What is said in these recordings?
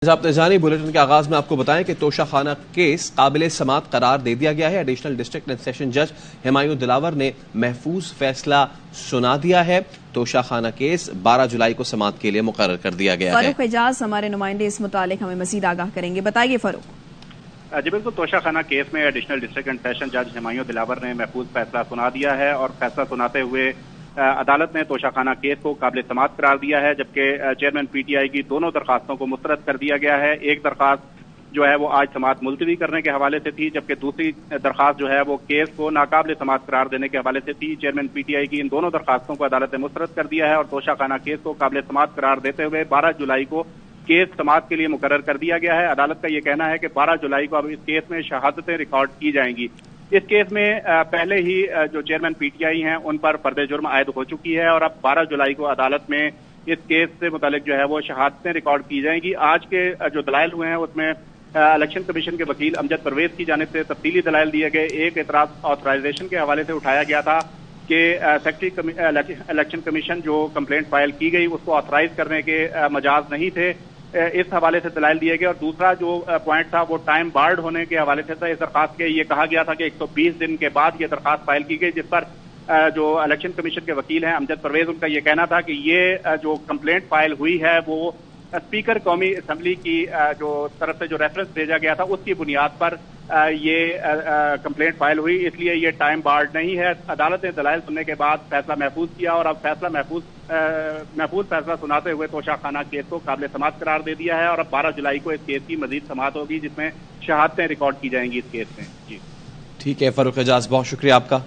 आपने जानी बुलेटिन के आगाज में आपको बताएं कि तोशाखाना केस काबिल समात करार दे दिया गया है। एडिशनल डिस्ट्रिक्ट एंड सेशन जज हुमायूं दिलावर ने महफूज फैसला सुना दिया है। तोशाखाना केस 12 जुलाई को समात के लिए मुकर्रर कर दिया गया है। फारूक एजाज हमारे नुमाइंदे इस मुतालिक हमें मजीद आगाह करेंगे। बताइए फारूक। जी बिल्कुल, तोशाखाना केस में एडिशनल डिस्ट्रिक्ट एंड सेशन जज हुमायूं दिलावर ने महफूज फैसला सुना दिया है और फैसला सुनाते हुए अदालत ने तोशाखाना केस को काबिल समात करार दिया है, जबकि चेयरमैन पीटीआई की दोनों दरखास्तों को मुस्तरद कर दिया गया है। एक दरखास्त जो है वो आज समात मुलतवी करने के हवाले से थी, जबकि दूसरी दरखास्त जो है वो केस को नाकाबिल समात करार देने के हवाले से थी। चेयरमैन पीटीआई की इन दोनों दरखास्तों को अदालत ने मुस्तरद कर दिया है और तोशाखाना केस को काबिल समात करार देते हुए 12 जुलाई को केस समात के लिए मुकर्रर कर दिया गया है। अदालत का ये कहना है कि 12 जुलाई को अब इस केस में शहादतें रिकॉर्ड की जाएंगी। इस केस में पहले ही जो चेयरमैन पीटीआई हैं उन पर फर्द जुर्म आयद हो चुकी है और अब 12 जुलाई को अदालत में इस केस से मुतालिक जो है वो शहादतें रिकॉर्ड की जाएंगी। आज के जो दलाइल हुए हैं उसमें इलेक्शन कमीशन के वकील अमजद परवेज की जानिब से तफसीली दलाइल दिए गए। एक एतराज ऑथराइजेशन के हवाले से उठाया गया था कि सेक्रेटरी इलेक्शन कमीशन जो कंप्लेंट फाइल की गई उसको ऑथराइज करने के मजाज नहीं थे, इस हवाले से दलाइल दिए गए। और दूसरा जो पॉइंट था वो टाइम बार्ड होने के हवाले से था। इस दरखास्त के ये कहा गया था कि 120 दिन के बाद ये दरखास्त फाइल की गई, जिस पर जो इलेक्शन कमीशन के वकील हैं अमजद परवेज, उनका ये कहना था कि ये जो कंप्लेंट फाइल हुई है वो स्पीकर कौमी असम्बली की जो तरफ से जो रेफरेंस भेजा गया था उसकी बुनियाद पर ये कंप्लेंट फाइल हुई, इसलिए ये टाइम बार्ड नहीं है। अदालत ने दलाइल सुनने के बाद फैसला महफूज किया और अब फैसला महफूज फैसला सुनाते हुए तोशाखाना केस को काबिल समात करार दे दिया है और अब 12 जुलाई को इस केस की मजीद समात होगी जिसमें शहादतें रिकॉर्ड की जाएंगी इस केस में। जी ठीक है फारूक एजाज, बहुत शुक्रिया आपका।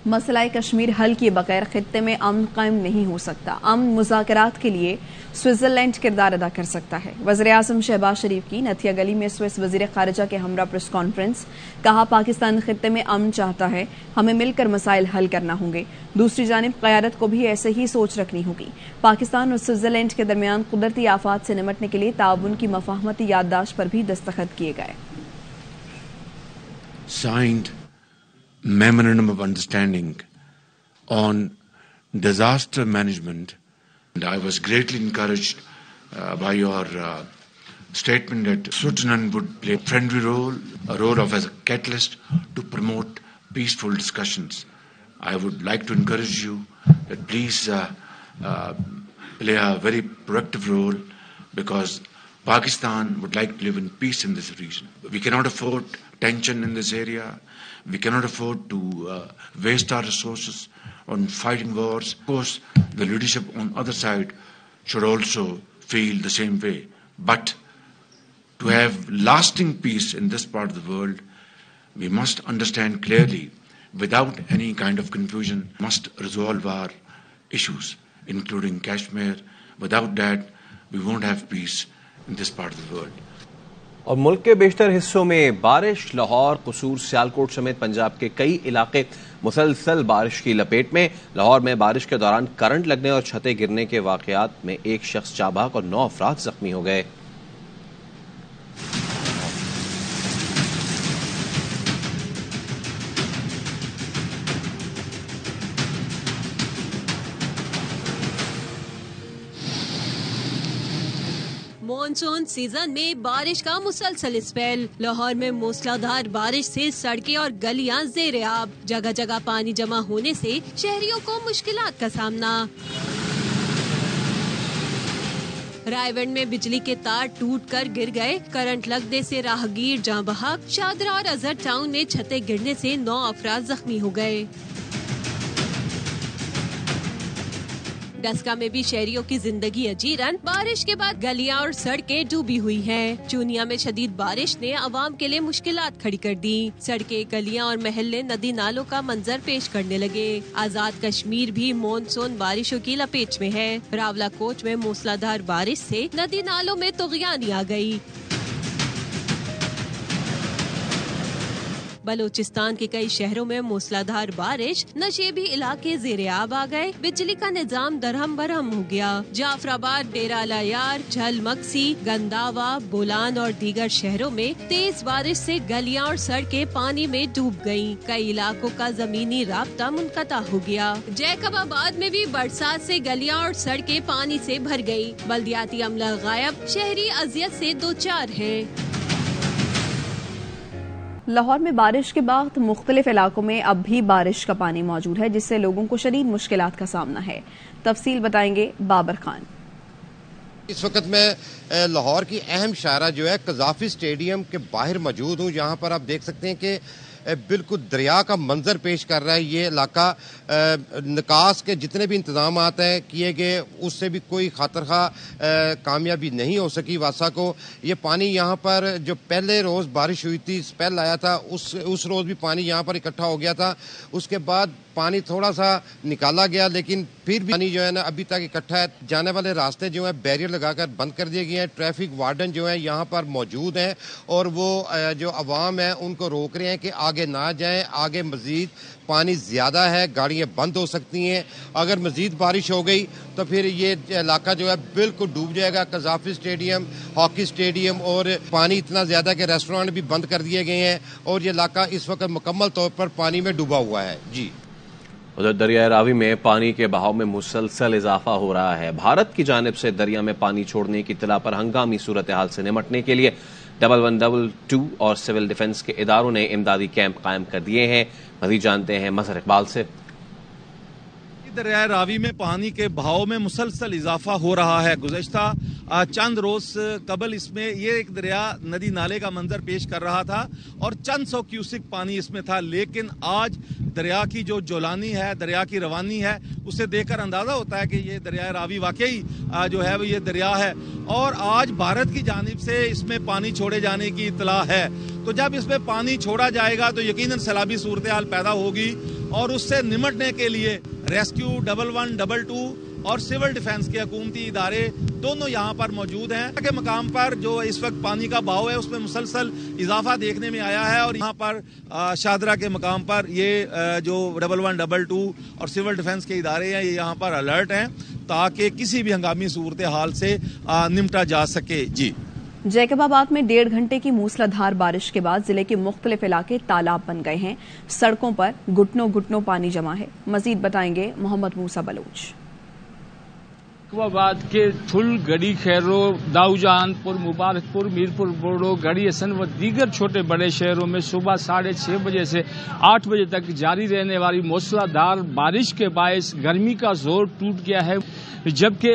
मसला कश्मीर हल किए बगैर खित्ते में अमन कायम नहीं हो सकता। अमन मुज़ाकरात के लिए स्विट्जरलैंड किरदार अदा कर सकता है। वज़ीर आज़म शहबाज शरीफ की नथिया गली में स्विस वज़ीर ख़ारिजा के हमरा प्रेस कॉन्फ्रेंस। कहा, पाकिस्तान खित्ते में अमन चाहता है, हमें मिलकर मसाइल हल करना होंगे। दूसरी जानिब क़यादत को भी ऐसे ही सोच रखनी होगी। पाकिस्तान और स्विट्जरलैंड के दरमियान कुदरती आफात से निमटने के लिए ताउन की मफाहमती याददाश्त पर भी दस्तखत किए गए। Memorandum of Understanding on disaster management, and I was greatly encouraged by your statement that Switzerland would play a friendly role, a role of as a catalyst to promote peaceful discussions. I would like to encourage you that please play a very proactive role, because Pakistan would like to live in peace in this region. We cannot afford tension in this area. We cannot afford to waste our resources on fighting wars. Of course, the leadership on the other side should also feel the same way. But to have lasting peace in this part of the world, we must understand clearly, without any kind of confusion, must resolve our issues, including Kashmir. Without that, we won't have peace in this part of the world. और मुल्क के बेशतर हिस्सों में बारिश। लाहौर, कसूर, सियालकोट समेत पंजाब के कई इलाके मुसलसल बारिश की लपेट में। लाहौर में बारिश के दौरान करंट लगने और छतें गिरने के वाकयात में एक शख्स जाबाक और 9 अफराद जख्मी हो गए। मानसून सीजन में बारिश का मुसलसल स्पेल। लाहौर में मूसलाधार बारिश से सड़कें और गलियां ज़ेर-ए-आब। जगह जगह पानी जमा होने से शहरियों को मुश्किलात का सामना। रायगढ़ में बिजली के तार टूटकर गिर गए। करंट लगने से राहगीर जाँ बहक। शादरा और अजहर टाउन में छतें गिरने से 9 अफराद जख्मी हो गए। डस्का में भी शहरियों की जिंदगी अजीरन। बारिश के बाद गलियां और सड़कें डूबी हुई हैं। चूनिया में शदीद बारिश ने अवाम के लिए मुश्किलात खड़ी कर दी। सड़कें, गलियां और महल्ले नदी नालों का मंजर पेश करने लगे। आजाद कश्मीर भी मानसून बारिशों की लपेट में है। रावलाकोट में मूसलाधार बारिश से नदी नालों में तुग़यानी आ गई। बलूचिस्तान के कई शहरों में मूसलाधार बारिश, नशेबी इलाके ज़ेरे-आब आ गए, बिजली का निजाम दरहम बरहम हो गया। जाफराबाद, डेरा लायार, झलमक्सी, गंदावा, बोलान और दीगर शहरों में तेज बारिश से गलियां और सड़कें पानी में डूब गयीं। कई इलाकों का जमीनी राब्ता मुनक़ता हो गया। जैकबाबाद में भी बरसात से गलियां और सड़कें पानी से भर गयी। बल्दियाती अमला गायब, शहरी अजियत से दो चार है। लाहौर में बारिश के बाद मुख्तलिफ इलाकों में अब भी बारिश का पानी मौजूद है, जिससे लोगों को शदीद मुश्किलात का सामना है। तफसील बताएंगे बाबर खान। इस वक्त मैं लाहौर की अहम शारा जो है कज़ाफी स्टेडियम के बाहर मौजूद हूँ। यहाँ पर आप देख सकते हैं कि बिल्कुल दरिया का मंजर पेश कर रहा है ये इलाका। निकास के जितने भी इंतजाम हैं किए गए, उससे भी कोई खातरखा कामयाबी नहीं हो सकी वासा को। ये पानी यहाँ पर जो पहले रोज़ बारिश हुई थी, स्पेल आया था, उस रोज़ भी पानी यहाँ पर इकट्ठा हो गया था। उसके बाद पानी थोड़ा सा निकाला गया, लेकिन फिर भी पानी जो है ना अभी तक इकट्ठा है। जाने वाले रास्ते जो है बैरियर लगाकर बंद कर दिए गए हैं। ट्रैफिक वार्डन जो है यहाँ पर मौजूद हैं और वो जो अवाम है उनको रोक रहे हैं कि आगे ना जाएं। आगे मजीद पानी ज़्यादा है, गाड़ियाँ बंद हो सकती हैं। अगर मजीद बारिश हो गई तो फिर ये इलाका जो है बिल्कुल डूब जाएगा। कज़ाफी स्टेडियम, हॉकी स्टेडियम और पानी इतना ज़्यादा कि रेस्टोरेंट भी बंद कर दिए गए हैं और ये इलाका इस वक्त मुकम्मल तौर पर पानी में डूबा हुआ है। जी, उधर दरिया रावी में पानी के बहाव में मुसलसल इजाफा हो रहा है। भारत की जानिब से दरिया में पानी छोड़ने की इत्तला पर हंगामी सूरत हाल से निमटने के लिए 1112 और सिविल डिफेंस के इदारों ने इमदादी कैंप कायम कर दिए हैं। मज़ीद जानते हैं मजहर इकबाल से। दरिया रावी में पानी के बहाव में मुसलसल इजाफा हो रहा है। गुज़श्ता चंद रोज कबल इसमें ये एक दरिया नदी नाले का मंजर पेश कर रहा था और चंद सौ क्यूसिक पानी इसमें था, लेकिन आज दरिया की जो जोलानी है, दरिया की रवानी है, उसे देखकर अंदाजा होता है कि ये दरिया रावी वाकई जो है वो ये दरिया है और आज भारत की जानिब से इसमें पानी छोड़े जाने की इत्तला है। तो जब इसमें पानी छोड़ा जाएगा तो यकीनन सैलाबी सूरत हाल पैदा होगी और उससे निमटने के लिए रेस्क्यू 1112 और सिविल डिफेंस के हुकूमती इदारे दोनों यहाँ पर मौजूद हैं। के मकाम पर जो इस वक्त पानी का बहाव है उसमें मुसलसल इजाफा देखने में आया है और यहाँ पर शादरा के मकाम पर ये जो 1112 और सिविल डिफेंस के इदारे हैं ये यहाँ पर अलर्ट हैं ताकि किसी भी हंगामी सूरत हाल से निपटा जा सके। जी, जैकबाबाद में 1.5 घंटे की मूसलाधार बारिश के बाद जिले के मुख्तलिफ इलाके तालाब बन गए हैं। सड़कों पर घुटनों घुटनों पानी जमा है। मजीद बताएंगे मोहम्मद मूसा बलोच। जैकबाबाद के थुल, गड़ी खैरो, दाऊजानपुर, मुबारकपुर, मीरपुर बोड़ो, गड़ी हसन व दीगर छोटे बड़े शहरों में सुबह 6:30 बजे से 8 बजे तक जारी रहने वाली मूसलाधार बारिश के बायस गर्मी का जोर टूट गया है, जबकि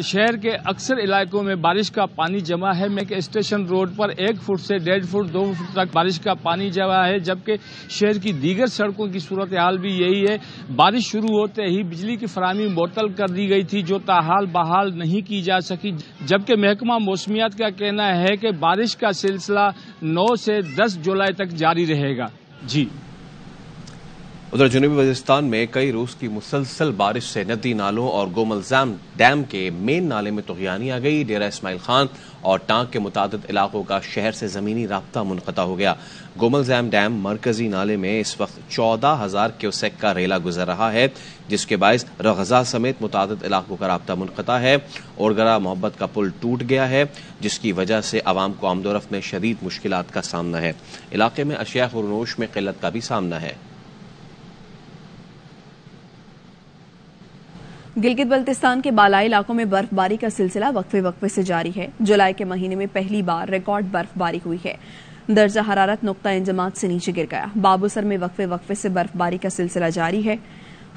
शहर के अक्सर इलाकों में बारिश का पानी जमा है। में स्टेशन रोड पर 1 फुट से 1.5 फुट 2 फुट तक बारिश का पानी जमा है, जबकि शहर की दीगर सड़कों की सूरत हाल भी यही है। बारिश शुरू होते ही बिजली की फराहमी मुअत्तल कर दी गई थी जो ताहाल बहाल नहीं की जा सकी, जबकि महकमा मौसमियात का कहना है कि बारिश का सिलसिला 9 से 10 जुलाई तक जारी रहेगा। जी, उधर जुनूबी वज़ीरिस्तान में कई रोज की मुसलसल बारिश से नदी नालों और गोमलजाम डैम के मेन नाले में तुग़यानी आ गई। डेरा इस्माइल खान और टांग के मुतादिद इलाकों का शहर से ज़मीनी राब्ता मुनक़ता हो गया। गोमलजाम डैम मरकजी नाले में इस वक्त 14,000 क्यूसेक का रेला गुजर रहा है, जिसके बायस रग़ज़ा समेत मुतादिद इलाकों का राब्ता मुनक़ता है। ओरगरा मोहब्बत का पुल टूट गया है, जिसकी वजह से आवाम को आमदोरफ्त में शदीद मुश्किलात का सामना है। इलाके में अशिया फ़रोश में क़िल्लत का भी सामना है। गिलगित बल्तिस्तान के बालाई इलाकों में बर्फबारी का सिलसिला वक्फे वक्फे से जारी है। जुलाई के महीने में पहली बार रिकॉर्ड बर्फबारी हुई है। दर्जा हरारत नुक्ता इंजमात से नीचे गिर गया। बाबूसर में वक्फे वक्फे से बर्फबारी का सिलसिला जारी है।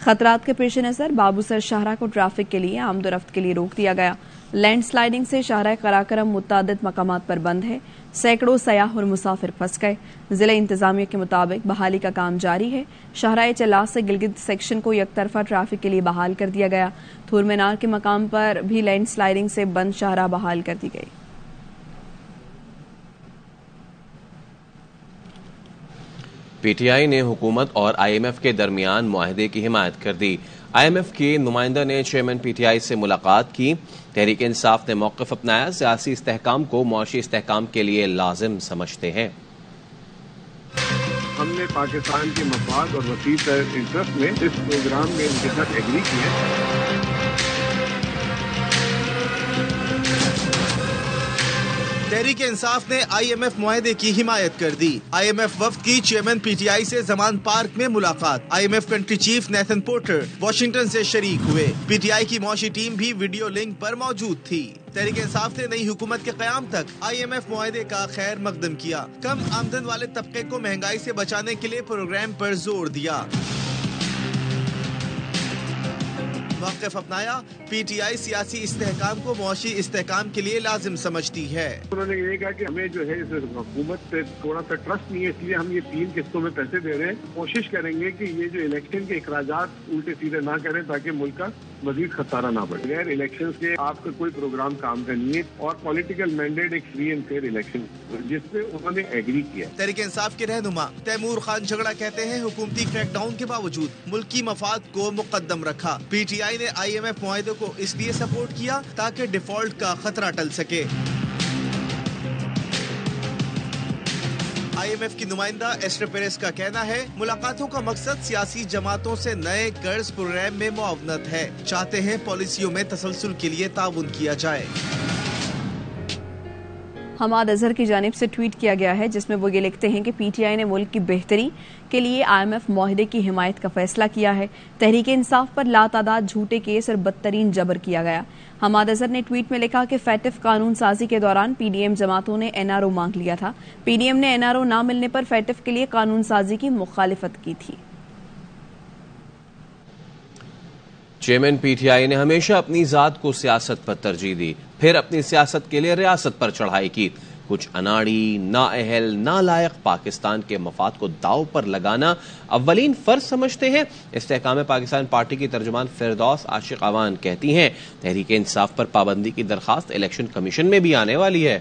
खतरात के पेश नजर बाबूसर शाहरा को ट्रैफिक के लिए आमदोरफ्त के लिए रोक दिया गया। लैंडस्लाइडिंग से शाहरा कराकरम मुतादिद मकामात पर बंद है। सैकड़ों सयाह और मुसाफिर फंस गए। जिला इंतजामिया के मुताबिक बहाली का काम जारी है। शाहरा चला से गिलगित सेक्शन को यकतरफा ट्रैफिक के लिए बहाल कर दिया गया। थूर मीनार के मकाम पर भी लैंडस्लाइडिंग से बंद शाहरा बहाल कर दी गई। पीटीआई ने हुकूमत और IMF के दरमियान मुआहदे की हिमायत कर दी। IMF के नुमाइंदा ने चेयरमैन PTI से मुलाकात की। तहरीक इंसाफ ने मौक़िफ़ अपनाया, सियासी इस्तेहकाम को मुआशी इस्तेहकाम के लिए लाजिम समझते हैं। हम हमने पाकिस्तान के मफाद और वसीह तर इंटरेस्ट में इस प्रोग्राम में उनके साथ एग्री किया। तहरीक इंसाफ ने IMF मुआहदे की हिमायत कर दी। IMF वफ्द की चेयरमैन PTI से जमान पार्क में मुलाकात। IMF country chief Nathan porter Washington से शरीक हुए। PTI की मौशी टीम भी वीडियो लिंक पर मौजूद थी। तहरीक इंसाफ ने नई हुकूमत के क़याम तक IMF मुआहदे का खैर मकदम किया। कम आमदन वाले तबके को महंगाई से बचाने के लिए प्रोग्राम पर जोर दिया। मौक़िफ़ अपनाया। PTI सियासी इस्तेहकाम को मुआशी इस्तेहकाम के लिए लाजिम समझती है। उन्होंने ये कहा कि हमें जो है इस हुकूमत पे थोड़ा सा ट्रस्ट नहीं है, इसलिए हम ये 3 किस्तों में पैसे दे रहे हैं। कोशिश करेंगे कि ये जो इलेक्शन के अखराजात उल्टे सीधे ना करें ताकि मुल्क का मजीद खसारा ना बढ़े। गैर इलेक्शन के आपका कोई प्रोग्राम काम का नहीं है और पॉलिटिकल मैंडेट एक फ्री एंड फेयर इलेक्शन जिसपे उन्होंने एग्री किया। तहरीक इंसाफ के रहनुमा तैमूर खान झगड़ा कहते हैं हुकूमती क्रैकडाउन के बावजूद मुल्की मफाद को मुकद्दम रखा। PTI ने IMF मुआहदे को इसलिए सपोर्ट किया ताकि डिफॉल्ट का खतरा टल सके। IMF की नुमाइंदा एस्टर पेरेस का कहना है मुलाकातों का मकसद सियासी जमातों से नए कर्ज प्रोग्राम में मुआवनत है। चाहते हैं पॉलिसियों में तसलसल के लिए ताउन किया जाए। हमाद अजहर की जानिब से ट्वीट किया गया है जिसमें वो ये लिखते हैं कि PTI ने मुल्क की बेहतरी के लिए IMF मुआहदे की हिमायत का फैसला किया है। तहरीक इंसाफ पर लातादाद झूठे केस और बदतरीन जबर किया गया। हमाद अजहर ने ट्वीट में लिखा कि फैटिफ कानून साजी के दौरान PDM जमातों ने NRO मांग लिया था। PDM ने NRO ना मिलने पर फैटिफ के लिए कानून साजी की मुखालिफत की थी। चेयरमैन PTI ने हमेशा अपनी जात को सियासत पर तरजीह दी, फिर अपनी सियासत के लिए रियासत पर चढ़ाई की। कुछ अनाड़ी, नाअहल, नालायक पाकिस्तान के मफाद को दाव पर लगाना अव्वलीन फर्ज समझते हैं। इस्तेहकाम पाकिस्तान पार्टी की तर्जुमान फिरदौस आशिक अवान कहती हैं तहरीक इंसाफ पर पाबंदी की दरखास्त इलेक्शन कमीशन में भी आने वाली है।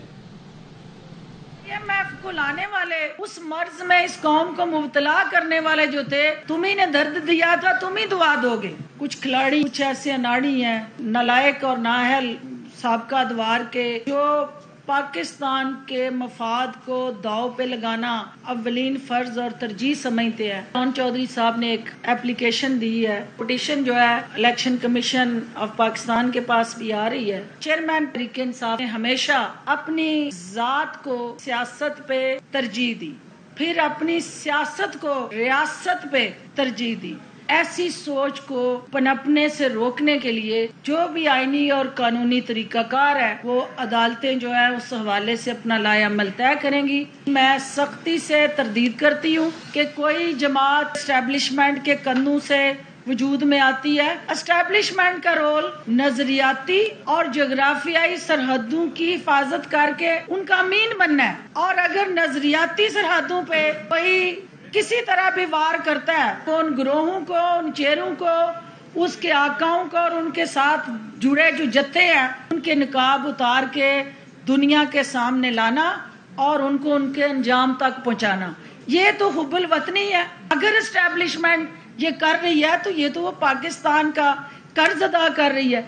IMF को लाने वाले उस मर्ज में इस कौम को मुब्तला करने वाले जो थे, तुम्ही ने दर्द दिया था, तुम ही दुआ दोगे। कुछ खिलाड़ी, कुछ ऐसे अनाड़ी हैं, नालायक और नाअहल साबका अदवार के, जो पाकिस्तान के मफाद को दाव पे लगाना अव्वलीन फर्ज और तरजीह समझते हैं। जॉन चौधरी साहब ने एक एप्लीकेशन दी है, पिटीशन जो है इलेक्शन कमीशन ऑफ पाकिस्तान के पास भी आ रही है। चेयरमैन तहरीक इंसाफ ने हमेशा अपनी जात को सियासत पे तरजीह दी, फिर अपनी सियासत को रियासत पे तरजीह दी। ऐसी सोच को पनपने से रोकने के लिए जो भी आईनी और कानूनी तरीकाकार है वो अदालतें जो है उस हवाले से अपना लाएअमल तय करेंगी। मैं सख्ती से तरदीद करती हूँ कि कोई जमात एस्टेब्लिशमेंट के कंधों से वजूद में आती है। एस्टेब्लिशमेंट का रोल नजरियाती और जोग्राफियाई सरहदों की हिफाजत करके उनका अमीन बनना है, और अगर नजरियाती सरहदों पे कोई किसी तरह भी वार करता है तो उन ग्रोहों को, उन चेहरों को, उसके आकाओं को और उनके साथ जुड़े जो जत्थे हैं उनके निकाब उतार के दुनिया के सामने लाना और उनको उनके अंजाम तक पहुंचाना, ये तो हुब्बुल वतनी है। अगर एस्टेब्लिशमेंट ये कर रही है तो ये तो वो पाकिस्तान का कर्ज अदा कर रही है।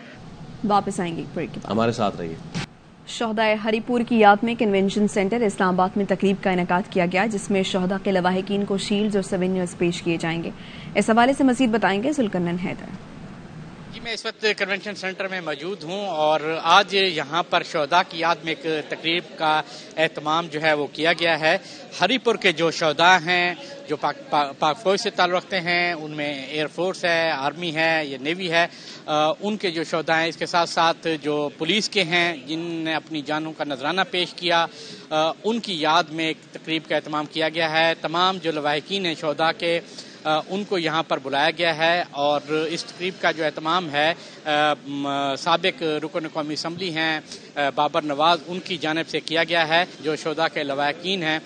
वापस आएंगे ब्रेक के बाद, हमारे साथ रहिए। शहदाए हरीपुर की याद में कन्वेंशन सेंटर इस्लामाबाद में तकरीब का इनेकाद किया गया जिसमें शहदा के लवाहिकीन को शील्ड्स और सोवेनियर्स पेश किए जाएंगे। इस हवाले से मजीद बताएंगे जुल्करनैन हैदर। जी, मैं इस वक्त कन्वेंशन सेंटर में मौजूद हूँ और आज यहाँ पर शहदा की याद में एक तकरीब का एहतमाम जो है वो किया गया है। हरीपुर के जो शहदा हैं, जो पाक फौज से ताल्लुक़ रखते हैं, उनमें एयरफोर्स है, आर्मी है या नेवी है, उनके जो शहदा हैं, इसके साथ साथ जो पुलिस के हैं जिनने अपनी जानों का नजराना पेश किया, उनकी याद में एक तकरीब का एहतमाम किया गया है। तमाम जो लवाहिकीन हैं शहदा के, उनको यहाँ पर बुलाया गया है और इस तकरीब का जो एहतमाम है साबिक रुकन कौमी असम्बली हैं बाबर नवाज, उनकी जानिब से किया गया है। जो शहदा के लवाहिकीन हैं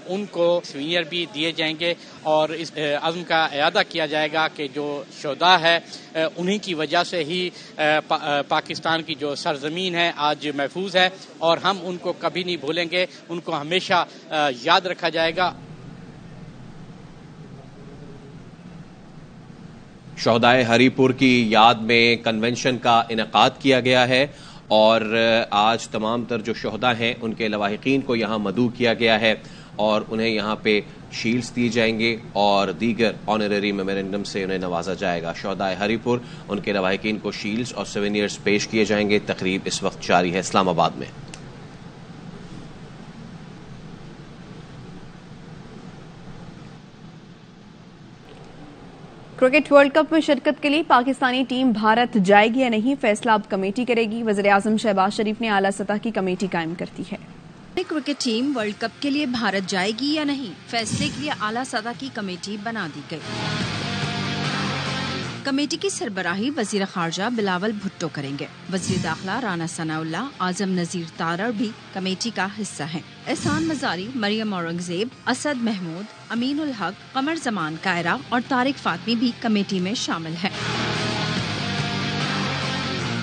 उनको सीनियर भी दिए जाएंगे और इस अज़्म का इयादा किया जाएगा कि जो शहदा है उन्हीं की वजह से ही पाकिस्तान की जो सरजमीन है आज महफूज है और हम उनको कभी नहीं भूलेंगे, उनको हमेशा याद रखा जाएगा। शहदाए हरीपुर की याद में कन्वेंशन का इनेकाद किया गया है और आज तमाम तर जो शहदा हैं उनके लवाहिकीन को यहाँ मदऊ किया गया है और उन्हें यहाँ पे शील्ड्स दिए जाएंगे और दीगर ऑनररी मेमोरेंडम से उन्हें नवाजा जाएगा। शोहदाए हरीपुर उनके लवाहिकीन को शील्ड्स और सोवेनियर्स पेश किए जाएंगे। तकरीब इस वक्त जारी है इस्लामाबाद में। क्रिकेट वर्ल्ड कप में शिरकत के लिए पाकिस्तानी टीम भारत जाएगी या नहीं, फैसला अब कमेटी करेगी। वज़ीर-ए-आज़म शहबाज शरीफ ने आला सतह की कमेटी कायम कर दी है। क्रिकेट टीम वर्ल्ड कप के लिए भारत जाएगी या नहीं, फैसले के लिए आला सतह की कमेटी बना दी गई। कमेटी की सरबराही वजीर खारजा बिलावल भुट्टो करेंगे। वजीर दाखिला राना सनाउल्लाह, आजम नजीर तारड़ भी कमेटी का हिस्सा हैं। एहसान मजारी, मरियम औरंगजेब, असद महमूद, अमीन उल हक, कमर जमान कायरा और तारिक फातमी भी कमेटी में शामिल हैं।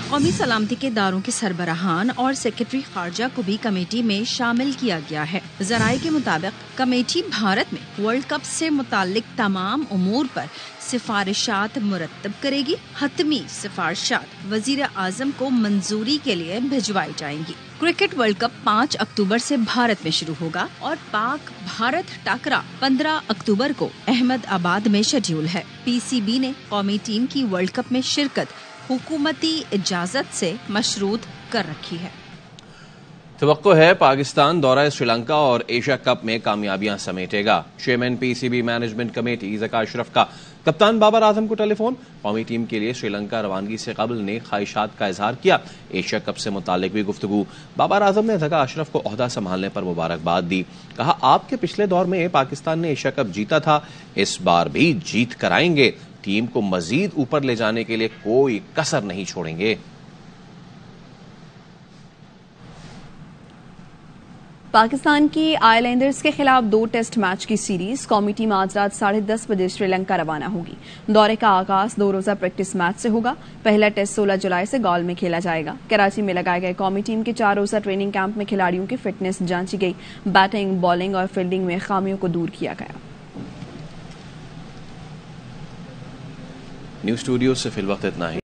कौमी सलामती के इदारों के सरबराहान और सेक्रेटरी खारजा को भी कमेटी में शामिल किया गया है। जराये के मुताबिक कमेटी भारत में वर्ल्ड कप से मुताल्लिक तमाम उमूर पर सिफारिशात मुरत्तब करेगी। हतमी सिफारिशात वजीर आजम को मंजूरी के लिए भिजवाई जाएंगी। क्रिकेट वर्ल्ड कप 5 अक्टूबर से भारत में शुरू होगा और पाक भारत टाकरा 15 अक्टूबर को अहमदाबाद में शेड्यूल है। PCB ने कौमी टीम की वर्ल्ड कप में शिरकत हुकूमती इजाजत से मशरूत कर रखी है। तवक्को है पाकिस्तान दौरा श्रीलंका और एशिया कप में कामयाबियां समेटेगा। Chairman PCB management committee Zaka Ashraf का कप्तान बाबर आजम को टेलीफोन। कौमी टीम के लिए श्रीलंका रवानगी से कबल ने ख्वाहिशात का इजहार किया। एशिया कप से मुतालिक भी गुफ्तगू। बाबर आजम ने ज़का अशरफ को ओहदा संभालने पर मुबारकबाद दी। कहा, आपके पिछले दौर में पाकिस्तान ने एशिया कप जीता था, इस बार भी जीत कराएंगे। टीम को मजीद ऊपर ले जाने के लिए कोई कसर नहीं छोड़ेंगे। पाकिस्तान की आइलैंडर्स के खिलाफ 2 टेस्ट मैच की सीरीज। कौमी टीम आज रात 10:30 बजे श्रीलंका रवाना होगी। दौरे का आगाज 2 रोजा प्रैक्टिस मैच से होगा। पहला टेस्ट 16 जुलाई से गौल में खेला जाएगा। कराची में लगाए गए कौमी टीम के 4 रोजा ट्रेनिंग कैंप में खिलाड़ियों की फिटनेस जांची गई। बैटिंग, बॉलिंग और फील्डिंग में खामियों को दूर किया गया। न्यूज़ स्टूडियो से फिलवक्त इतना ही।